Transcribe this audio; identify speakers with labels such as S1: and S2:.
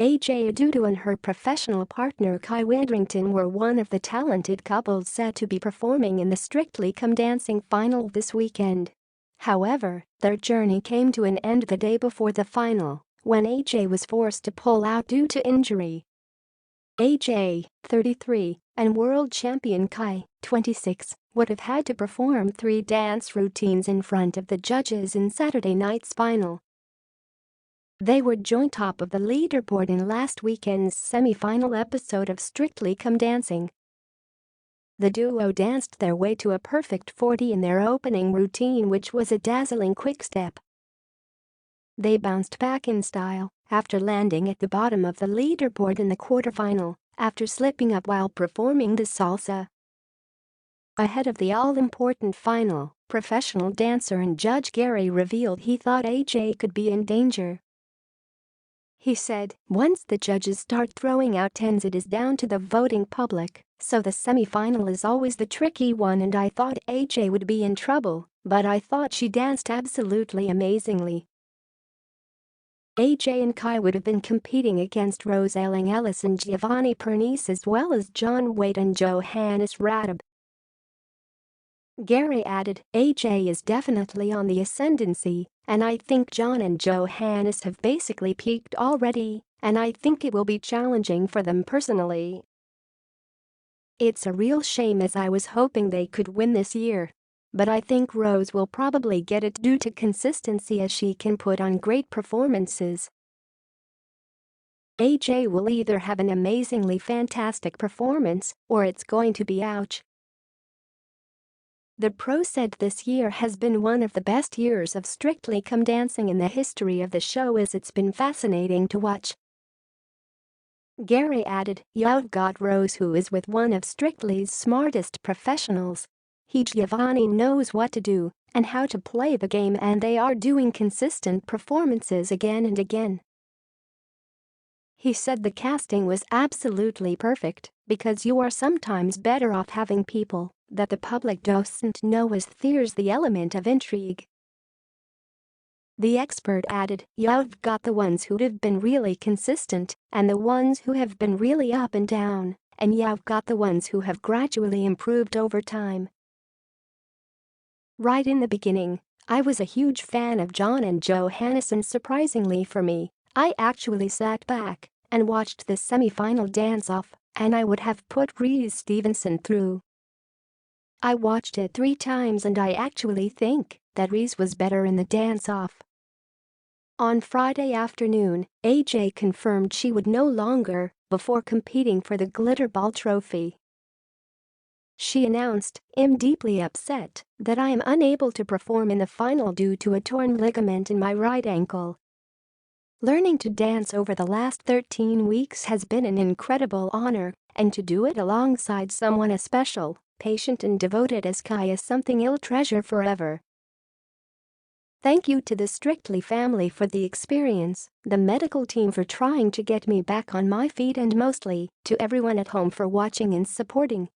S1: AJ Odudu and her professional partner Kai Widdrington were one of the talented couples set to be performing in the Strictly Come Dancing final this weekend. However, their journey came to an end the day before the final, when AJ was forced to pull out due to injury. AJ, 33, and world champion Kai, 26, would have had to perform 3 dance routines in front of the judges in Saturday night's final. They were joint top of the leaderboard in last weekend's semi-final episode of Strictly Come Dancing. The duo danced their way to a perfect 40 in their opening routine, which was a dazzling quick step. They bounced back in style after landing at the bottom of the leaderboard in the quarterfinal after slipping up while performing the salsa. Ahead of the all-important final, professional dancer and judge Gary revealed he thought AJ could be in danger. He said, "Once the judges start throwing out tens, it is down to the voting public, so the semi-final is always the tricky one, and I thought AJ would be in trouble, but I thought she danced absolutely amazingly." AJ and Kai would have been competing against Rose Ellis and Giovanni Pernice, as well as John Wade and Johannes Radab. Gary added, "AJ is definitely on the ascendancy, and I think John and Johannes have basically peaked already, and I think it will be challenging for them personally. It's a real shame, as I was hoping they could win this year. But I think Rose will probably get it due to consistency, as she can put on great performances. AJ will either have an amazingly fantastic performance or it's going to be ouch." The pro said this year has been one of the best years of Strictly Come Dancing in the history of the show, as it's been fascinating to watch. Gary added, "You've got Rose, who is with one of Strictly's smartest professionals. Giovanni knows what to do and how to play the game, and they are doing consistent performances again and again." He said the casting was absolutely perfect because you are sometimes better off having people that the public doesn't know, as there's the element of intrigue. The expert added, "You've got the ones who have been really consistent and the ones who have been really up and down, and you've got the ones who have gradually improved over time. Right in the beginning, I was a huge fan of John and Johannes, and surprisingly for me, I actually sat back and watched the semi-final dance-off, and I would have put Reese Stevenson through. I watched it 3 times and I actually think that Reese was better in the dance-off." On Friday afternoon, AJ confirmed she would no longer before competing for the Glitter Ball trophy. She announced, "I'm deeply upset that I am unable to perform in the final due to a torn ligament in my right ankle. Learning to dance over the last 13 weeks has been an incredible honor, and to do it alongside someone as special, patient and devoted as Kai is something I'll treasure forever. Thank you to the Strictly family for the experience, the medical team for trying to get me back on my feet, and mostly to everyone at home for watching and supporting."